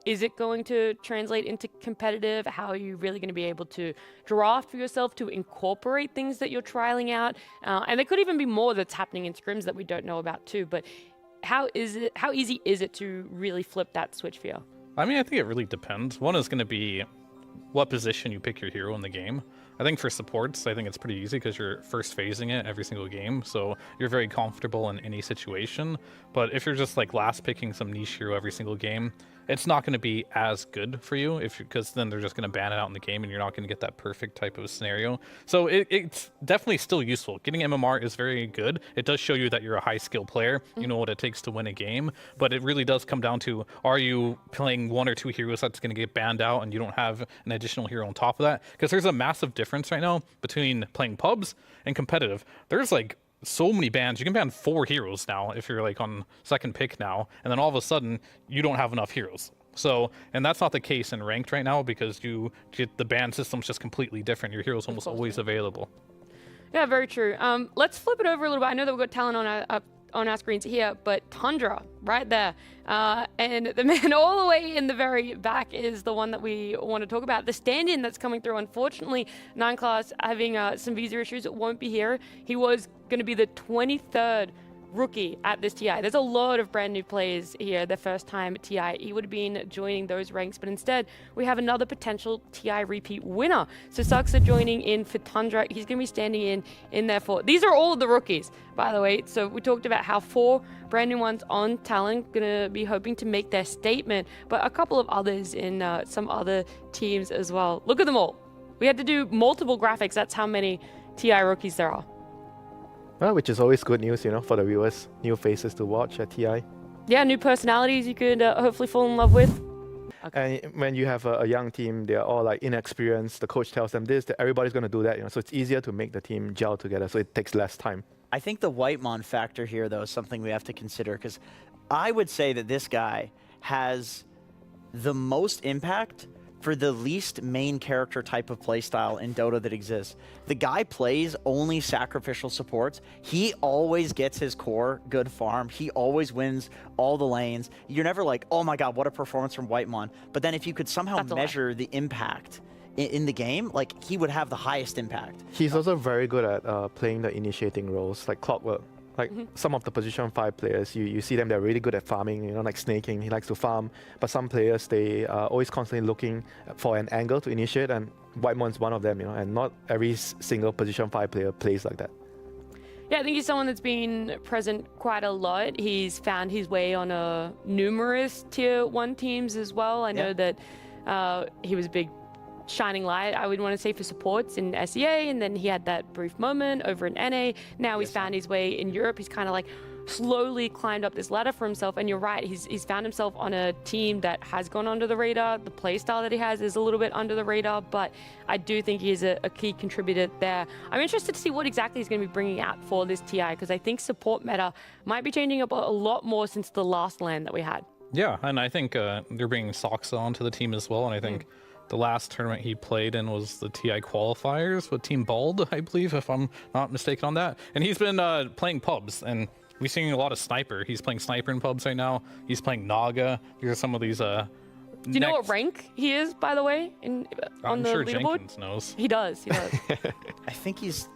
is it going to translate into competitive? How are you really going to be able to draft for yourself to incorporate things that you're trialing out? And there could even be more that's happening in scrims that we don't know about too. But how easy is it to really flip that switch for you? I mean, I think it really depends. One is going to be what position you pick your hero in the game. I think for supports, I think it's pretty easy because you're first phasing it every single game, so you're very comfortable in any situation. But if you're just like last picking some niche hero every single game, it's not going to be as good for you because then they're just going to ban it out in the game and you're not going to get that perfect type of scenario. So it's definitely still useful. Getting MMR is very good. It does show you that you're a high skill player. You know what it takes to win a game, but it really does come down to, are you playing one or two heroes that's going to get banned out and you don't have an additional hero on top of that? Because there's a massive difference right now between playing pubs and competitive. There's like so many bans. You can ban 4 heroes now if you're like on second pick now, and then all of a sudden you don't have enough heroes. So, and that's not the case in ranked right now because you get the ban system's just completely different. Your hero's almost always available. Yeah, very true. Let's flip it over a little bit. I know that we've got Talon on our screens here, but Tundra right there. And the man all the way in the very back is the one that we want to talk about. The stand-in that's coming through. Unfortunately, 9 Class having some visa issues, it won't be here. He was going to be the 23rd rookie at this TI. There's a lot of brand new players here, their first time at TI. He would have been joining those ranks, but instead we have another potential TI repeat winner. So Sucks are joining in for Tundra. He's going to be standing in there for, these are all of the rookies, by the way. So we talked about how 4 brand new ones on Talon going to be hoping to make their statement, but a couple of others in some other teams as well. Look at them all. We had to do multiple graphics. That's how many TI rookies there are. Well, which is always good news, you know, for the viewers. New faces to watch at TI. Yeah, new personalities you could hopefully fall in love with. Okay. And when you have a young team, they're all like inexperienced. The coach tells them this, that everybody's going to do that, you know. So it's easier to make the team gel together. So it takes less time. I think the Whiteon factor here, though, is something we have to consider because I would say that this guy has the most impact for the least main character type of playstyle in Dota that exists. The guy plays only sacrificial supports. He always gets his core good farm. He always wins all the lanes. You're never like, oh my god, what a performance from Whiteon. But then if you could somehow measure the impact in the game, like he would have the highest impact. He's also very good at playing the initiating roles, like clockwork. Like some of the position 5 players, you see them, they're really good at farming, you know, like snaking, he likes to farm. But some players, they are always constantly looking for an angle to initiate, and Whiteon's one of them, you know, and not every single position 5 player plays like that. Yeah, I think he's someone that's been present quite a lot. He's found his way on numerous tier 1 teams as well. I know that he was a big shining light, I would want to say, for supports in SEA, and then he had that brief moment over in NA. Now he's found his way in Europe. He's kind of like slowly climbed up this ladder for himself, and you're right, he's found himself on a team that has gone under the radar. The play style that he has is a little bit under the radar, but I do think he is a key contributor there. I'm interested to see what exactly he's going to be bringing out for this TI, because I think support meta might be changing up a lot more since the last LAN that we had. Yeah, and I think they're bringing Soxa onto the team as well, and I think the last tournament he played in was the TI qualifiers with Team Bald, I believe, if I'm not mistaken on that. And he's been playing pubs, and we've seen a lot of Sniper. He's playing Sniper in pubs right now. He's playing Naga. These are some of these... Do you know what rank he is, by the way, on the sure leaderboard? Jenkins knows. He does, he does. I think he's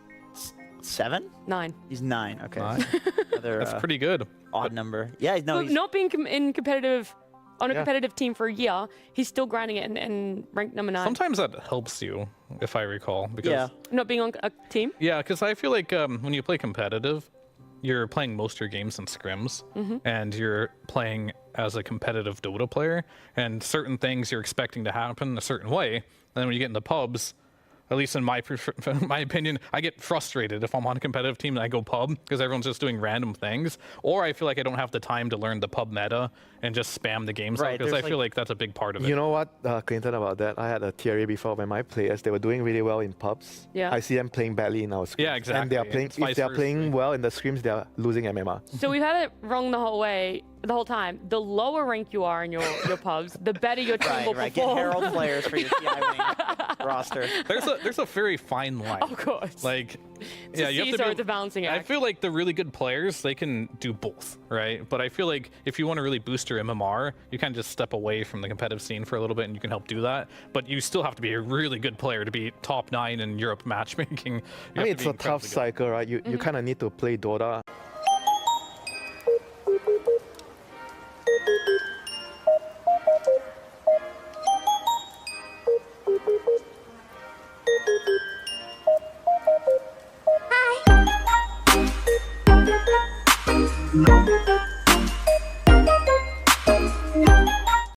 7? 9. He's 9, okay. 9. Another, That's pretty good. Odd number. Yeah, no, he's... Not being in competitive... On a competitive team for a year, he's still grinding it and ranked number 9. Sometimes that helps you, if I recall. Because, not being on a team? Yeah, because I feel like when you play competitive, you're playing most of your games in scrims, and you're playing as a competitive Dota player, and certain things you're expecting to happen a certain way. And then when you get into pubs, at least in my opinion, I get frustrated if I'm on a competitive team and I go pub because everyone's just doing random things. Or I feel like I don't have the time to learn the pub meta and just spam the games out, because I feel like that's a big part of it. You know what, Clinton, about that? I had a theory before when my players, they were doing really well in pubs. Yeah. I see them playing badly in our scrims. Yeah, exactly. And they are playing, if they're playing well in the scrims, they're losing MMR. So we've had it wrong the whole time. The lower rank you are in your pubs, the better your team will perform. Get Herald players for your TI wing roster. there's a very fine line. Of course. Like, It's yeah, a you have to seesaw, be. it's a balancing I act. feel like the really good players, they can do both, right? But I feel like if you want to really boost your MMR, you kind of just step away from the competitive scene for a little bit, and you can help do that. But you still have to be a really good player to be top 9 in Europe matchmaking. I mean, it's a tough cycle, right? You kind of need to play Dota. Hi.